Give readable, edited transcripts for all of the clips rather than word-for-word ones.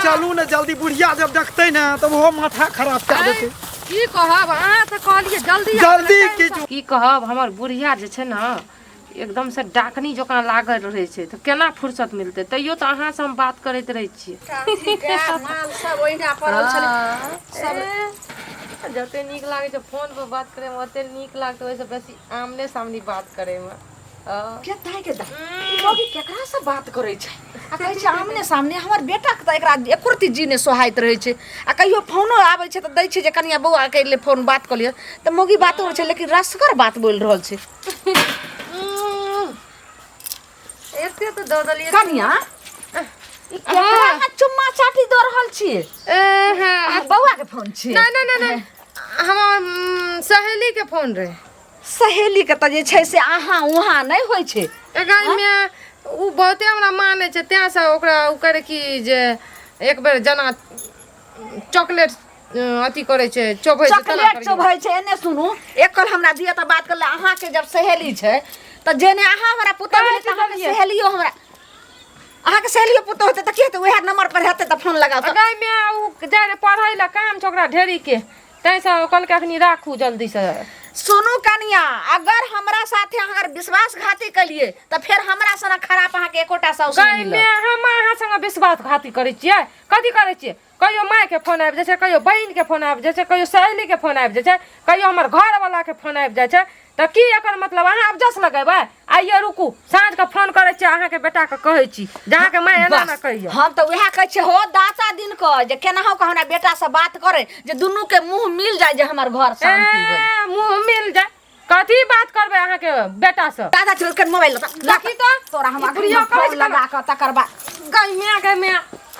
चलू ना जल्दी बुढ़िया जब देखते ना तब वो माथा खराब कर देते की कहब अहाँ तऽ कहलिए जल्दी जल्दी की कहब हमर बुढ़िया जे छै ना एकदम से डाकनी जकाँ लागल रहे छै तऽ केना फुर्सत मिलते तैयो तऽ अहाँ से हम बात करैत रहे छियै माल सब ओहिना पड़ल छलै सब जते नीक लागे छै फोन पर बात करे में ओते नीक लागते ओइसे बेसी आमने सामने बात करे में लोगी केकरा से बात करे छै आ कहै छै आमने सामने हमर बेटा के त एकरा एकुरती जी ने सोहाइत रहे छै आ कहियो फोनो आबै छै त दै छै जे कनिया बौआ के ले फोन बात कर लियो त मोगी बात हो छै लेकिन रसकर बात बोल रहल छै एते तो दऽ देलिए कनिया ई केकरा चुम्मा चाटी द रहल छियै बौआ के फोन छै नहीं हमर सहेली के फोन रहे सहेली के त जे छै से आहा उहा नहीं होय छै एगाई में उ बहुते हमरा माने छै त्या से ओकरा उ करे की जे एक बेर जना चॉकलेट अथी करे छै चोभै छै चॉकलेट चोभै छै एने सुनू एकल हमरा दिया त बात करले आहा के जब सहेली छै त जेने आहा हमरा पुतौ भेलै त अहाँ के सहेलियो हमरा आहा के सहेलियो पुतौ होते त की हेतै ओहे नंबर पर हेतै त फोन लगाओ एगाई में उ जाय रे पढ़ै ला काम छै ओकरा ढेरी के तैसे कल के अखनी राखू जल्दी से सुनू कनिया अगर हमरा साथे अगर विश्वासघाती कलिए त फिर हमरा सना खराब अहाँ के एकोटा सौस नहीं मिलत हम अहाँ संग विश्वासघाती करै छियै कथी करै छियै कहियो माय के फोन आबि जाय छै कहियो बहिन के फोन आबि जाय छै कहियो सहेली के फोन आबि जाय छै कहियो हमर घर वाला के फोन आबि जाय छै त की एकर मतलब अहाँ अब जस लगेबै आइए रुकू साँझ के फोन करै छियै अहाँ के बेटा के कहै छी जहाँ के माय एना ना कहियो हम त उहे कहै छै हो दाता दिन क जे केनाहु के हमरा बेटा से बात करे जे दुनू के मुंह मिल जाय जे हमर घर शांति होय मुंह मिल जाय कथी बात करबै अहाँ के बेटा से दादा चल के मोबाइल लखी तो तोरा हम बुढ़िया फोन लगा के तकर बाद गई मैं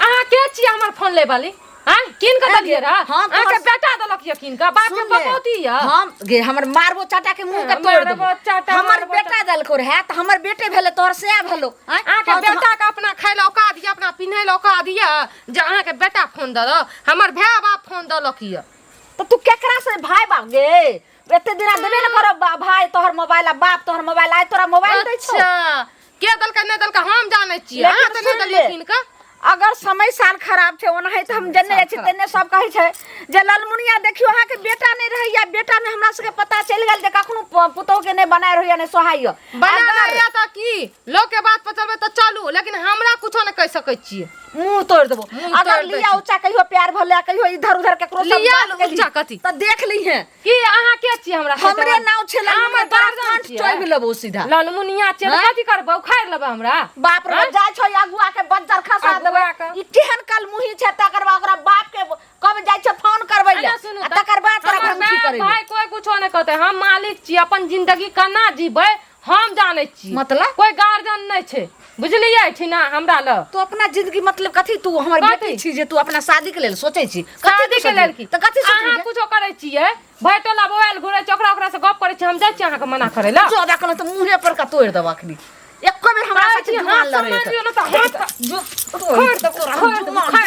अहाँ के छी हमर फोन ले वाली हां किन के दलिए रा अहाँ के बेटा दलक ये किन का बाप के पपोती है हम गे हमर मारबो चाटा के मुंह के तोड़ देबो हमर बेटा दलको रहे त हमर बेटे भेले तोर से भेलो अहाँ के बेटा के अपना खाइला औका दिया अपना पिन्हैला औका दिया जे अहाँ के बेटा फोन दल हमर भाई बाप फोन दलक ये त तू केकरा से भाई बाप गे एते दिना देबे न करो भाई तोहर मोबाइल बाप तोहर मोबाइल आइ तोरा मोबाइल दै छौ अच्छा के दलका नै दलका हम जानै छी अहाँ त नै दलिए किन का अगर समय साल खराब छै ओना है त हम जन्ने जाइ छी तन्ने सब कहै छै जे ललमुनिया देखियो अहाँ के बेटा नै रहैया बेटा में हमरा सबके पता चल गेल जे कखनो पुतौ के नै बनाय रहैया नै सोहाइया बना रहैया त की लोग के बात पचलबे त चलू लेकिन हमरा कुछो नै कह सकै छी मुंह तोड़ देबो अगर लिया ऊंचा कहियो प्यार भले कहियो इधर उधर केकरो सब लिया बात ऊंचा कथी त देख ली है की अहाँ के छी हमरा हमरे नाव छै ललमुनिया दर्द चोइब लेबो सीधा ललमुनिया छै कथी करबौ खाइ लेबा हमरा बाप रे जाय छ अगुआ के बज्जर खसा देबे ई केहन कल मुही छै तकर बाद ओकरा बाप के कब जाय छ फोन करबै ले तकर बाद तोरा धमकी करबै भाई कोई कुछो नै कहते हम मालिक छी अपन जिंदगी केना जीबै हम जानै छी मतलब कोई गार्जियन नै छै बुझलियै छी ना हमरा ल तू अपना जिंदगी मतलब कथी तू हमर बेटी छी जे तू अपना शादी के लेल सोचै छी शादी के लेल की त कथी सोचै अहाँ कुछो करै छियै भैटोला मोबाइल घुरै छै ओकरा से गप करै छी हम जाइ छी अहाँ के मना करै ल जो देखल त मुंहे पर का तोड़ देब अखनी एको बेर हमरा साथे जुमान लड़े जो खोर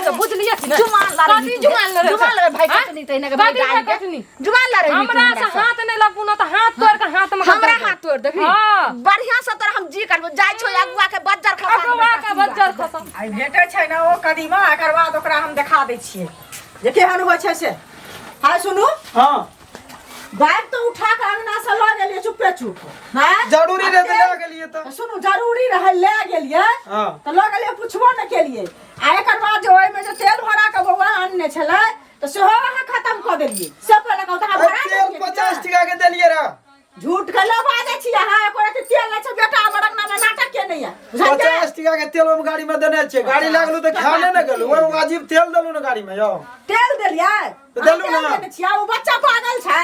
दे बुझलियै छी ना जुमान लड़े जुमान लड़े भाई कटनी त इने के भाई कटनी जुमान लड़े हमरा से हाथ नै लगबू न त हाथ तोड़ के हाथ में हमरा हाथ तोड़ देबी बढ़िया से तोरा हम जी करबो जाय छो अगुआ के बज्जर खसा अगुआ के बज्जर खसा आई भेटै छै ना ओ कदीमा एकर बाद ओकरा हम देखा दै छियै जे केहन होय छै से हाय सुनू हां बैग तो उठा के अंगना से ल गेलिए चुपे चुप हां जरूरी रहे त ले गेलिए त सुनू जरूरी रहे ले गेलिए हां त ल गेलिए पुछबो न केलिए आ एकर बाद जो ओय में जो तेल भरा के बौआ आनने छले त सेहो अहाँ खत्म क देलिए से पहले कहत अहाँ भरा तेल 50 टका के देलिए रा झूठ के लबा दे छी अहाँ एको के तेल ले छ बेटा बड़कना में नाटक के नहीं है 50 टका के तेल हम गाड़ी में देने छै गाड़ी लागलू त खाने न गेलू ओ अजीब तेल देलू न गाड़ी में यो तेल देलिए त देलू ना छिया ओ बच्चा पागल छै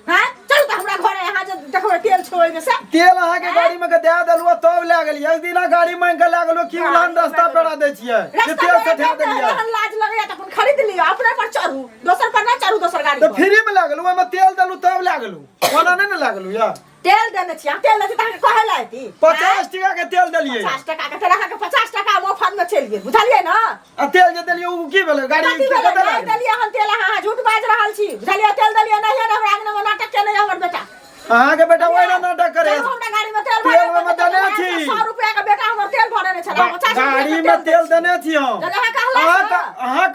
हां चल त हमरा घरे यहाँ जे देखबै तेल छोय में से तेल अहाँ के गाड़ी में के दे देलू तब ले गेलिए एक दिना गाड़ी में के लागलो की उलान रास्ता पेड़ा दै छियै जे तेल से ठा देलिए लाज लगैया त अपन खरीद लियो अपने पर चढ़ू दोसर पर ना चढ़ू दोसर गाड़ी त फ्री में लागलू ओमे तेल देलू तब लागलू ओना नै न लागलू या तेल देने छिया तेल दे त कहै लायती 50 टका के तेल देलिए 50 टका के तेल के 50 टका मुफ्त में चल गेल बुझलिए ना आ तेल जे देलिए उ की भेलै गाड़ी के कते देलिए हम तेल अहाँ झूठ बाज रहल छी बुझलिए तेल देलिए नहीं है हमरा आंगन में नाटक के नहीं हमर बेटा अहाँ के बेटा ओइना नाटक करे हमरा गाड़ी में तेल तेल में देने छी 100 रुपया के बेटा हमर तेल भरने छला 50 गाड़ी में तेल देने छी हम अहाँ कहला अहाँ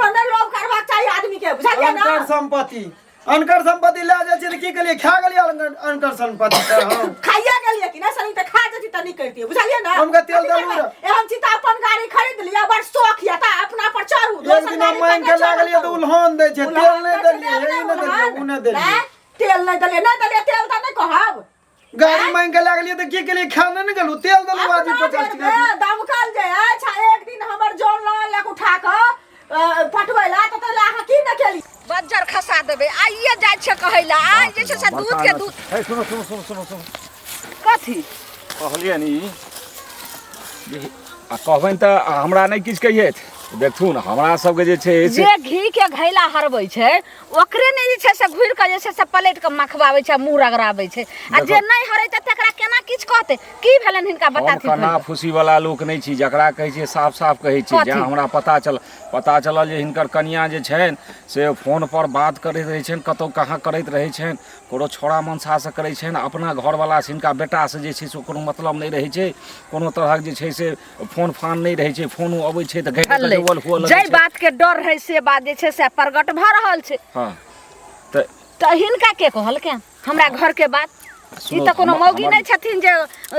पर नहीं लोभ करबाक चाहिए आदमी के, बुझलिए ना? अनकर संपत्ति ले जाय छी त की कलिए खा गेलिए अनकर संपत्ति त हम खाइए गेलिए कि ना सनी त खा जती त नहीं करती, बुझलिए ना? हमके तेल दलू रे ए हम चिता अपन गाड़ी खरीद लिया, बड़ शौक या ता अपना पर चढ़ू। एक दिन मांग के लागलिए त उल्हान दै छै, तेल नहीं देलिए, यही नहीं देलिए, उ नहीं देलिए, तेल नहीं देलिए तेल त नहीं कहब। गाड़ी मांग के लागलिए त की कलिए खाना नहीं गेलू, तेल दलू आदमी 50 टका दमकल जे अच्छा एक दिन हमर जोन ल उठा क पटवैला त ला की न केली, बज्जर खसा देबे। आइए जाइ छै कहैला, आइ जे छै से दूध के दूध। ए सुनो कथी कहलिए नी आ कहबनि त हमरा नहीं किछ कहिए। देखथुन हमरा सबके जे छै से जे घी के घैला हरबै छै ओकरे ने जे छै से घुर के जे छै से प्लेट के मखबाबै छै, मुंह रगड़ाबै छै। आ जे नहीं हरै त तकरा केना किछ कहते? की भेलन हिनका बताथि? कना फुसी वाला लोक नहीं छी, जकरा कहै छै साफ साफ कहै छी। जे हमरा पता चलल जे हिनकर कनिया जे छनि से फोन पर बात करैत रहै छनि, कतौ कहाँ करैत रहै छनि, कोनो छोड़ा मनसा से करै छनि, अपना घरवाला से हिनका बेटा से जे छै से कोनो मतलब नहीं रहै छै, कोनो तरहक जे छै से फोन फान नहीं रहै छै, फोन अबै छै त घैट जय बात के डर है से बात जे छै से प्रकट भ रहल छै। हां त हिनका के कहल के हमरा घर के बात? ई त कोनो मौगी नहीं छथिन जे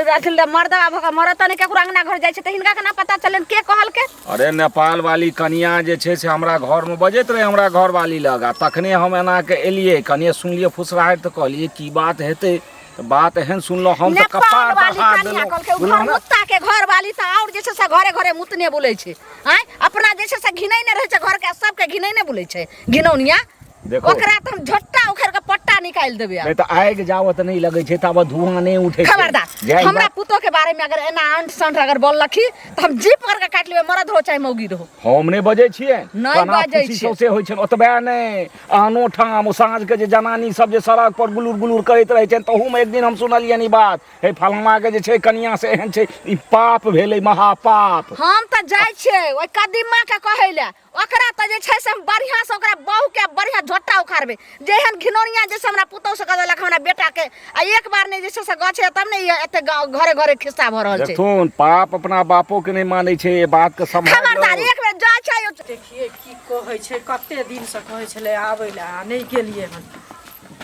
अथल मर्दा भ के मरत नहीं केकरो अंगना घर जाय छै, त हिनका केना पता चलन के कहल के? अरे नेपाल वाली कनिया जे छै से हमरा घर में बजैत रहे, हमरा घर वाली लगा, तखने हम एना के एलिए, कनिए सुनलिए फुसराहट त कहलिए की बात हेतै। बात एहन सुनलो हम त कपार बढ़ा देलौ। मुत्ता के घर वाली त और जे छै से घरे घरे मुतने बोलै छै। हैं अपना जे छै से घिनै ने रहै छै, घर के सब के घिनै ने बोलै छै, घिनौनिया। देखो ओकरा त हम झट्टा उखड़ के पट्टा निकाल देबे। नहीं त आग जावत नहीं लगे छै, तब धुआं नहीं उठे छै। खबरदार हमरा पुतो के बारे में अगर एना अंट संट अगर बोललखी त हम जीप कर के काट लेबे, मरद हो चाहे मौगी रहो। हम नहीं बजे छिए, नहीं बजे छिए सौसे होय छै ओतबे नहीं। आनो ठाम साँझ के जे जनानी सब जे सड़क पर गुलुर गुलुर करैत रहे छै, तहू में एक दिन हम सुनलिए नी बात, हे फलमा के जे छै कनिया से एहन छै, ई पाप भेलै, महापाप। हम त जाय छै ओय कदीमा के कहैले, ओकरा त जे छै से बढ़िया से ओकरा बहु के बढ़िया झोटा उखाड़बे। जेहन घिनौनिया जे हमरा पुतौ से कहलक हमरा बेटा के आ एक बार ने जे छै से गछे तब ने एते घरे घरे खिस्सा भ रहल छै। देखथुन पाप अपना बापो के नहीं मानै छै, ये बात के संभाल। खबरदार एक बेर जाय छै। देखिए की कहै छै, कते दिन से कहै छले आबै ला, नहीं गेलिए हन,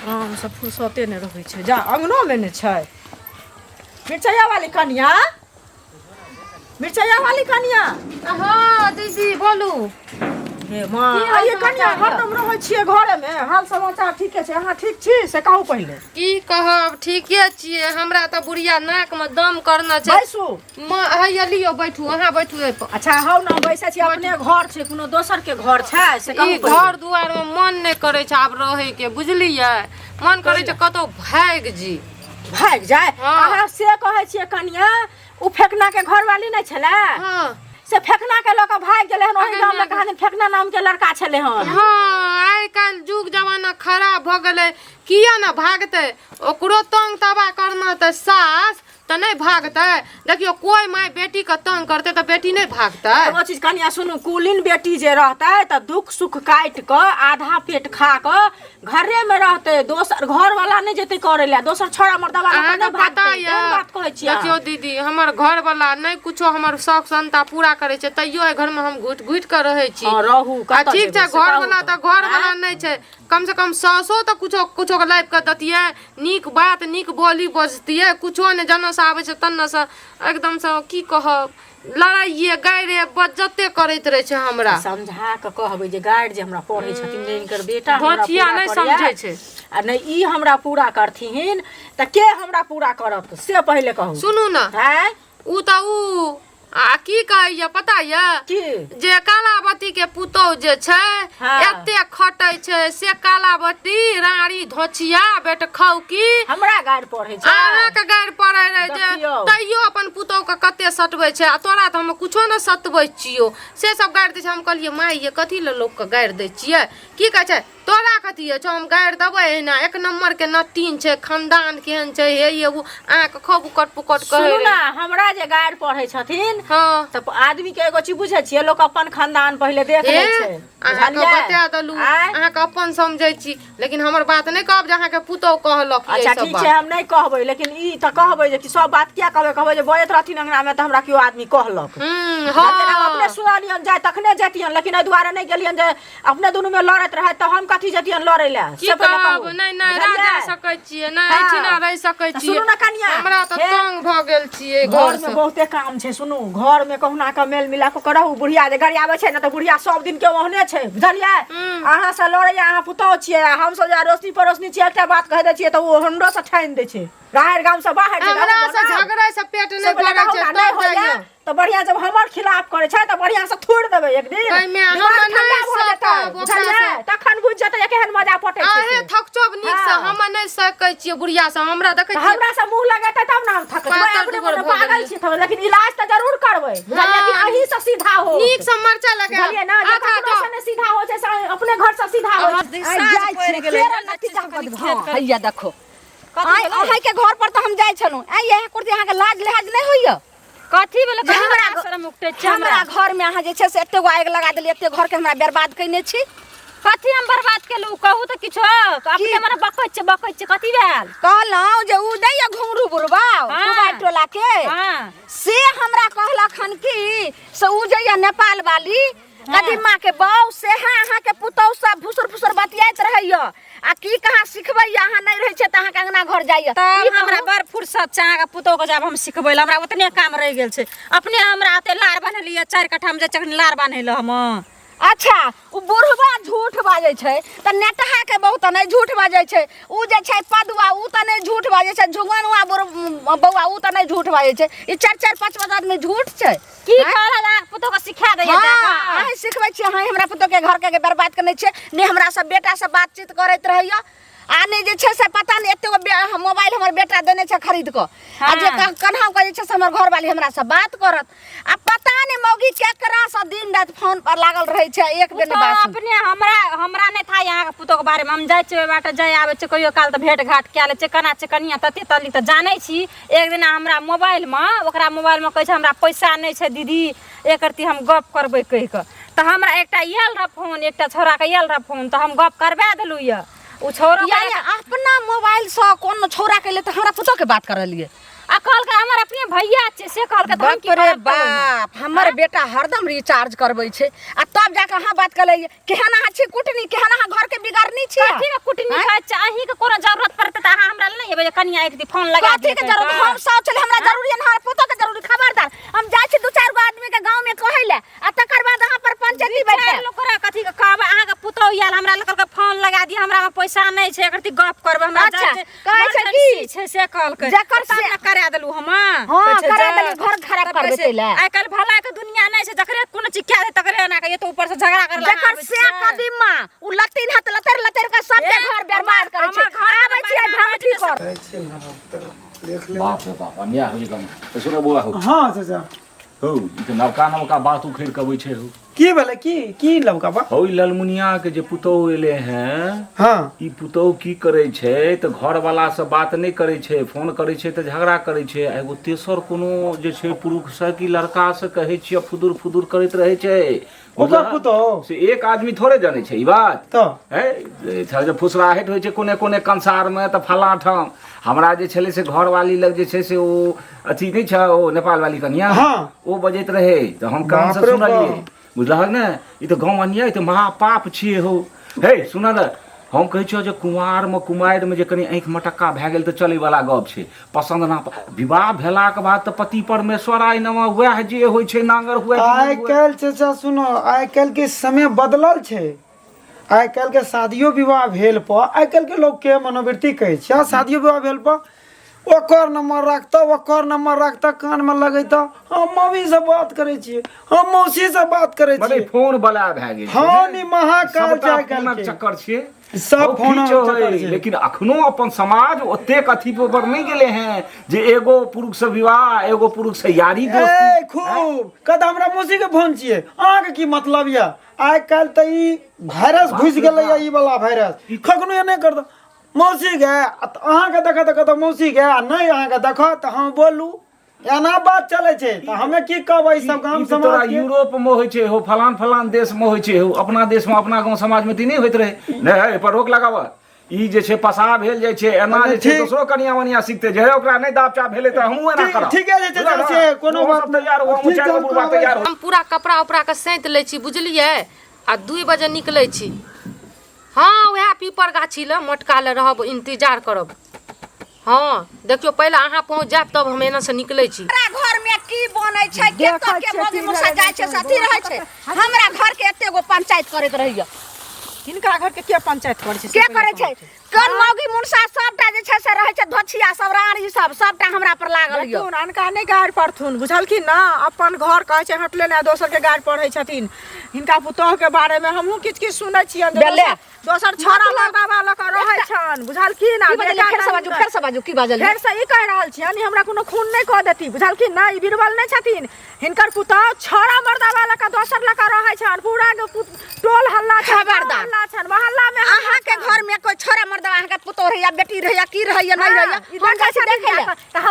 आराम से फुर्सते ने रहै छै। जा अंगनो में ने छै मिर्चैया वाली कनिया, मिर्चैया वाली कनिया। हाँ दीदी बोलू। हे मां आइए कनिया हरदम रहै छिए घरे में, हाल समाचार ठीके छै? अहाँ ठीक छी से कहू पहिले। की कहब, ठीके छियै। हमरा त बुढ़िया नाक में दम करना छै। बैसू हैया लियो बैठू, अहाँ बैठू ए पर। अच्छा हौ ना बैसे छी, अपने घर छै कोनो दोसर के घर छै से कहू ई घर दुआर में मन नहीं करे छै आब रहे के, बुझलिए? मन करे छै कतौ भाग जी, भाग जाए। अहाँ से कहै छिए कनिया, उ फेकना के घर वाली नहीं छले? हाँ से फेकना के लोग भाग गेले हन, ओही गांव में कहां दिन फेकना नाम के लड़का छले हन। हाँ आइ काल जुग जमाना खराब भ गेलै, किया ना भागते? ओकरो तंग तबा करना त सास त नहीं भागते। देखियो कोई माय बेटी का तंग करते त बेटी नहीं भागते। वो चीज कनिया सुनू, कुलीन बेटी जे रहते त दुख सुख काट क आधा पेट खा क घरे में रहते, दोसर घर वाला नहीं जेते करे ला, दोसर छोरा मर्दा वाला नहीं भागते। बात कहै छी। देखियो दीदी हमर घर वाला नहीं कुछो हमर शौक संता पूरा करे छै, तैयो ए घर में हम घुट घुट के रहे छी। रहू कत ठीक छै, घर वाला त घर वाला नहीं छै, कम से कम सासो त कुछो कुछो के लाइफ के दतिये, नीक बात नीक बोली बजतिये, कुछो ने जन से आवे छै तन्न से एकदम से की कहब लड़ाइए गायरे बज्जते करैत रहे छै। हमरा समझा के कहबै जे गाइड जे हमरा पढ़ै छथिन ने, इनकर बेटा भोचिया नहीं समझै छै आ नहीं ई हमरा पूरा करथिन त के हमरा पूरा करत से पहिले कहू। सुनू ना, हैं उ त उ आ की कहैया पता या की जे कालावती के पुतौ जे छै एते खटै छै, से कालावती रानी धोचिया बेट खौकी हमरा गाइड पढ़ै छै, अहाँ के गाइड पढ़ै रहे जे तैयो अपन पुतौ के कते सटबै छै, आ तोरा त हम कुछो न सतबै छियो। से सब गाइड दै छै। हम कहलिए माई ये कथी ल लोक के गाइड दै छियै? की कहै छै तोरा कथी है छो हम गाइड देबै ना, एक नंबर के नतीन छै, खानदान केहन छै, हे ये वो अहाँ के खूब उकट पुकट कहै। सुनू ना, हमरा जे गाइड पढ़ै छथिन हाँ त आदमी के एगो चीज बुझै छियै, लोक अपन खानदान पहिले देख लै छै। अहाँ के बता देलू, अहाँ के अपन समझै छी, लेकिन हमर बात नहीं कहब जे अहाँ के पुतौ कहलक। अच्छा ठीक छै हम नहीं कहबै, लेकिन ई त कहबै जे कि सब बात क्या कहबै, कहबै जे बजैत रहथिन रहथिन अंगना में तो हमरा केओ आदमी कहलक हाँ जखन हम अपने सुनियन जाय तखने जतियन लेकिन एहि दुआरे नहीं गेलियन जे अपने दुनू में लड़त रहे तो हम कथी जतियन लड़ै ले की कहब नहीं नहीं रह जा सकै छियै नहीं एठिना रह सकै छियै सुनू ना कनिया हमरा त तंग भ गेल छियै घर में बहुते काम छै सुनू घर में कहुना के मेल मिला के करहु बुढ़िया जे गाड़ी आबै छै ना त बुढ़िया सब दिन के ओहने छै बुझलियै अहाँ से लड़ै अहाँ पुतौ छियै हम सब जे अड़ोसनी पड़ोसनी छियै एकटा बात कह दै छियै त ओ हमरो से ठानि दै छै राहर गांव से बाहर हमरा से झगड़े से पेट नहीं भरै छै तब जाइए तो बढ़िया जब हमर खिलाफ करे छै त बढ़िया से थोड़ देबै एक दिन कहिमे हम नहीं सकब बुझलियै तखन बुझ जेतै जे केहन मजा पटै छै आहे थकचब नीक से हम नहीं सकै छियै बुढ़िया से हमरा देखै छियै हमरा से मुंह लगातै तब ना हम थकबै अपने मन पागल छी त लेकिन इलाज त जरूर करबै बुझलियै कि अहीं से सीधा हो नीक से मरचा लगा बुझलियै ना जे ककरो से नहीं सीधा हो छै अपने घर से सीधा हो जाय छै केरा नतीजा कर हैया देखो अहाँ के घर पर त हम जाय छलु आ यही कुर्ती अहाँ के लाज लिहाज नहीं होइया कथी भेल हमरा शर्म उठै छै हमरा घर में अहाँ जे छै से एते गो आगि लगा देलियै एते घर के हमरा बर्बाद कइने छी कथी हम बर्बाद केलु कहू त किछो अपने मने बकै छै कथी भेल कहलौ जे उ दैया घुंगरू बुरबाव मोबाइल टोला के हां से हमरा कहलक हन कि से उ जइया नेपाल वाली कदीमा के बाऊ से अहाँ के पुतौ सब फुसुर फुसुर बतियाइत रहैया आ की कहाँ सिखबै अहाँ नहीं रहे छै त अहाँ के अंगना घर जाइया ई हमरा बड़ फुर्सत छै अहाँ के पुतौ के जब हम सिखबै हमरा ओतने काम रह गेल छै अपने हमरा आते लार बनेलिए 4 कट्ठा में जे चकनी लार बनेल हम अच्छा उ बुढ़वा झूठ बाजै छै त नेटहा के बहुत नहीं झूठ बाजै छै उ जे छै पदुआ उ त नहीं झूठ बाजै छै झुगनुआ बौआ उ त नहीं झूठ बाजै छै ई 4 5 आदमी झूठ छै की कहला पुतौ के सिखा दैया जाका अहाँ सिखबै छी अहाँ हमरा पुतौ के घर के बर्बाद करने छै ने हमरा सब बेटा से बातचीत करैत रहैया आ नहीं जे छै से पता नहीं एते मोबाइल हमर बेटा देने छै खरीद को आ जे कन्हा के जे छै से हमर घर वाली हमरा से बात करत आ पता नहीं मौगी केकरा से दिन रात फोन पर लागल रहे छै एक दिन बात अपने हमरा नहीं था यहाँ के पुतौ के बारे में हम जाय छै बाटा जाय आबै छै कहियो काल त भेट घाट के ले छै कना छै कनिया तते तली त जानै छी एक दिन हमरा मोबाइल में ओकरा मोबाइल में कहै छै हमरा पैसा नहीं छै दीदी एकरती हम गप करबै कहि के त हमरा एकटा आयल रह फोन एकटा छौरा के आयल रह फोन त हम गप करबा देलु य उ छौरा अपना मोबाइल से कोन छौरा के ले त हमरा पुतौ के बात करलिए आ कहल के हमर अपने भैया छै से कहल के हम की करब बाप हमर बेटा हरदम रिचार्ज करबै छै आ तब जाके अहाँ बात करले केहन अहाँ छी कुटनी केहन अहाँ घर के बिगाड़नी छी कथी के कुटनी है चाही के कोनो जरूरत पड़ते त अहाँ हमरा नहीं हेबे कनिया एक दी फोन लगा कथी के जरूरत हम सब चले हमरा जरूरी है हमरा पुतौ के जरूरी खबरदार हम जाय छी 2-4 गो आदमी के गांव में कहैले आ तकर बाद अहाँ पर पंचायती बैठे लोकरा कथी के कहब अहाँ के पुतौ याल हमरा लकल के फोन लगा दी हमरा में पैसा नहीं छै एकरती गप करब हमरा कहै छै की छै से कहल के जकर से करा देलु हम हां करा देली घर खराब कर देते ले आइ काल भला के दुनिया नहीं छै जकरे कोनो चीज क्या दे तकरे ना के तो ऊपर से झगड़ा कर जकर से कदीमा उ लतीन हाथ लतर का सब के घर बर्बाद करे छै आबै छी ढंग ठीक कर देख ले बाप रे बाप अन्याय हो गम तो सुनो बुआ हो हां चाचा हो ई तो नवका बात उखड़ के अबै छै हो की भेले की लवका बा हो ललमुनिया के जे पुतौ एले हैं हां ई पुतौ की करे छै त घर वाला से बात नहीं करे छै फोन करे छै त झगड़ा करे छै एगो तेसर कोनो जे छै पुरुष से की लड़का से कहे छियै फुदुर करैत रहे छै ओकर पुतौ से एक आदमी थोड़े जाने छै ई बात तो है जे फुसराहट होइ छै कोने कंसार में त फला ठाम हमरा जे छले से घर वाली लग जे छै से ओ अथी नहीं छ ओ नेपाल वाली कन्या हां ओ बजैत रहे त हम कान से सुनलिए बुझलहक ने ई तो गाँव अन्याय तो महापाप छिए हो हे सुन न हम कहै छियौ जे कुमारि में जे कनी आँखि मटक्का भए गेल तऽ चलै वाला गप छै पसंद ना विवाह भेलाक बाद तऽ पति परमेश्वर आइ नवा वएह जे होइ छै नांगर हुए आइ काल्हि चाचा सुनो आइ काल्हि के समय बदलल छै आइ काल्हि के शादियो विवाह भेल पर आइ काल्हि के लोग के मनोवृत्ति कहै छै शादियो विवाह भेल पर ओकर नंबर रखता कान में लगैता हम मम्मी से बात करे छिए हम मौसी से बात करे छिए फोन बला भए गेल हां नि महाकाल जाय काल चक्कर छिए सब फोन चक्कर छै लेकिन अखनो अपन समाज ओते कथी पर नहीं गेले हैं जे एगो पुरुष से विवाह एगो पुरुष से यारी दोस्ती खूब कद हमरा मौसी के फोन छिए अहाँ के की मतलब या आइ काल त ई वायरस घुस गेलै या ई वाला वायरस कखनो ए नहीं करता मौसी गे अहाँ के देखा तो मौसी गे नहीं अहाँ के देखा तो हम बोलू एना बात चले छै त हमें की कहबै सब गांव समाज के यूरोप में होय छै हो फलान देश में होय छै हो अपना देश में अपना गांव समाज में ती नहीं होइत रहे नहीं पर रोक लगावा ई जे छै पसा भेल जाइ छै एना जे छै दोसरो कनिया मनिया सिखते जे ओकरा नहि दाब चाप भेलै त हमहू एना करब ठीक है जे छै से कोनो बात तैयार हो हम चार गो बुढ़वा तैयार हो हम पूरा कपड़ा उपड़ा के सैंत लै छी बुझलियै आ 2 बजे निकलै छी हाँ वएह पीपर गाछी ले मोटका ले रहब इंतजार करब हाँ देखियो पहले अहाँ पहुँच जायब तब हम एना से निकलै छी हमरा घर में की बनै छै के मोगी मुसा जाय छै साथी रहै छै हमरा घर के एते गो पंचायत करैत रहिय हिनका घर के के पंचायत करै छै के करे छै कन मौगी मुनसा सबटा जे छै से रहै छै धोछिया सब रानी सब सबटा हमरा पर लागल यऽ देखथुन अनका नहि गाड़ि पड़थुन बुझलखिन ना अपन घर कहै छै हटले ना दोसर के गाड़ि पढ़ै छथिन हिनका पुतोह के बारे में हमहू किछ किछ सुनै छियन दोसर छोरा लड़का लक रहै छन बुझलखिन आ फेर से बाजू की बाजल फेर से ई कह रहल छियन हमरा कोनो खून नहीं कह देती बुझलखिन ना ई बीरबल नहीं छथिन हिनकर पुतोह छोरा मर्दा वाला का दोसर लक रहै छन पूरा टोल हल्ला खबरदार छन मोहल्ला में अहाँ के घर में कोई छोरा मर्दा अहाँ के पुतोह रहैया बेटी रहैया की रहैया नहीं रहैया हम कैसे देखैया त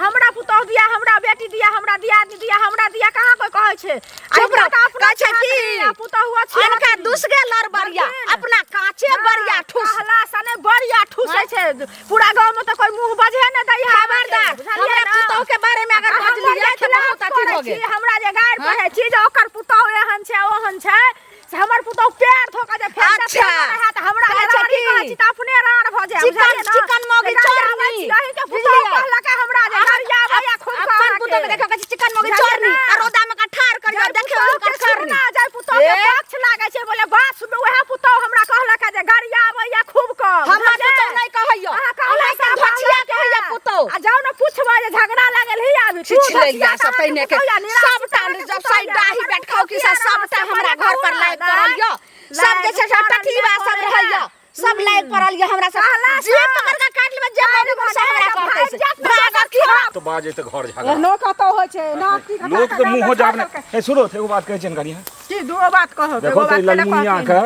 हमरा पुतोह दिया हमरा बेटी दिया हमरा दियादनी दिया हमरा दिया कहां कोई कहै छै हमरा कहै छै की पुतोह हुआ छै इनका दुसगे लड़ बरिया अपना काचे बरिया ठुस हला सने बरिया ठुसै छै पूरा गांव में त कोई मुंह बजे न दै है खबरदार हमरा पुतोह के बारे में अगर बजलिए त बहुत अथी हो गेल हमरा जे गाड़ पढ़े छी जे ओकर पुतोह एहन छै ओहन छै से हमर पुतोह पैर धोका जे फेर अच्छा त हमरा रानी कहै छी त अपने रार भ जाय चिकन मोगी चोरनी यही के पुतोह कहला के हमरा जे गरिया भैया खूब अपन पुतोह के देखो के चिकन मोगी चोरनी आ रोदा में का ठार करियो देखियो ओकर चोरनी जाय पुतोह के पक्ष लागे छै बोले बात सुन वह पुतोह हमरा कहला के जे गरिया भैया खूब क हमरा पुतोह नहीं कहैयो हमरा के धछिया कहैया पुतोह आ जाओ न पूछबा जे झगड़ा लागल ही आबी छिछलैया सब पहिने के सबटा जब साइड दाही बैठ खाओ की सबटा हमरा घर पर लाइक करल यो सब जे छै सब टकीवा सब रहैया सब लाइक परल यो हमरा सब जे पकड़ के काट लेबे जे मोगी मुसा हमरा कहै छै भागा की तो बाजे त घर झगड़ा नो कतो होय छै ना की लोग के मुंह जाब ने ए सुनो एगो बात कहै छै कनिया की दो बात कहो देखो तो ललमुनिया के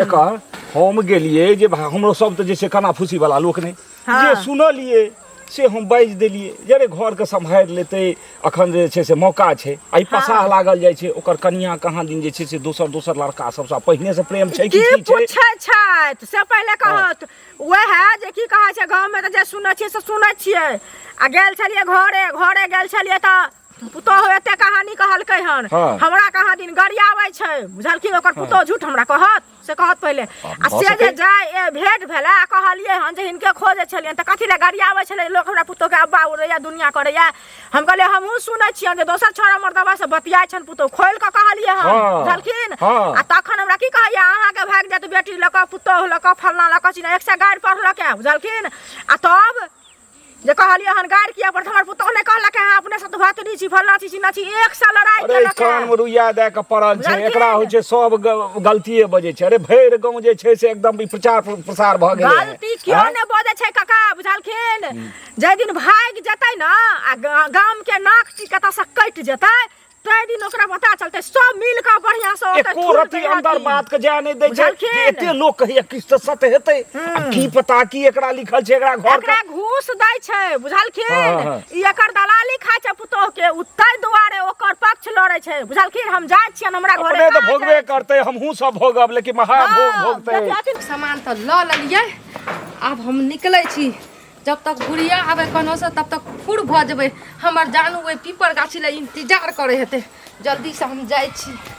एकर हम गेलिए जे हमरो सब त जे छै कना फुसी वाला लोक नहीं जे सुनलिए से हम बाज देलिए जरे घर के संभाल लेते अखन जे छै से मौका छै आई पसाह लागल जाय छै ओकर कनिया कहाँ दिन जे छै से दोसर लड़का सबसे पहिने से प्रेम छै की छै पूछै छै से पहले कहत वह है जे की कहै छै गांव में त जे सुनै छियै से सुनै छियै आ गेल छलिए घरे गेल छलिए त पुतोह एते कहानी कहलकै हन हमरा कहाँ दिन गरियाबै छै बुझलखिन ओकर पुतोह झूठ हमरा कहत से कहत पहले आ से जे जाय ए भेंट भेला कहलिए हन जे हिनके खोजे छलियन त कथि ले गरियाबै छले लोग हमरा पुतोह के अब्बा उड़ैया दुनिया करैया हम कहलिए हमहू सुनै छियन जे दोसर छोरा मर्दवा से बतियाय छन पुतोह खोल के कहलिए हन बुझलखिन आ तखन हमरा की कहैया अहाँ के भाग जात बेटी लक पुतोह लक फलना लक चिना एक से गाड़ पढ़लक बुझलखिन आ तब जे कहलिए हन गाड़ किया पर हमर पुतोह ने कहलक है अपने से तो बात नहीं छी फलना छी चिना छी एक साल लड़ाई अरे कान में रुइया दे के पड़ल छै एकरा होय छै सब गलतीए बजे छै अरे भैर गांव जे छै से एकदम प्रचार प्रसार भ गेलै गलती क्यों ने बजे छै काका बुझलखिन जे दिन भाग जतै न आ गाम के नाक चिकता से कट जतै तै दिन ओकरा पता चलते सब मिल के बढ़िया से एको रति अंदर बात के जाय नहीं दै छै एते लोग कहैया किछ त सत हेतै की पता की एकरा लिखल छै एकरा घर एकरा घूस दै छै बुझलखिन ई एकर दलाली खाय छै पुतोह के उतै दुआरे ओकर पक्ष लड़ै छै बुझलखिन हम जाय छियन हमरा घरे अपने त भोगबे करतै हमहू सब भोगब लेकिन महा भोगतै सामान तो ल लेलिए अब हम निकलै छी जब तक बुढ़िया आवे कनो से तब तक फुर भ जेबै हमर जानू ओइ पीपर गाछी ले इंतजार करे हेते जल्दी से हम जाय छी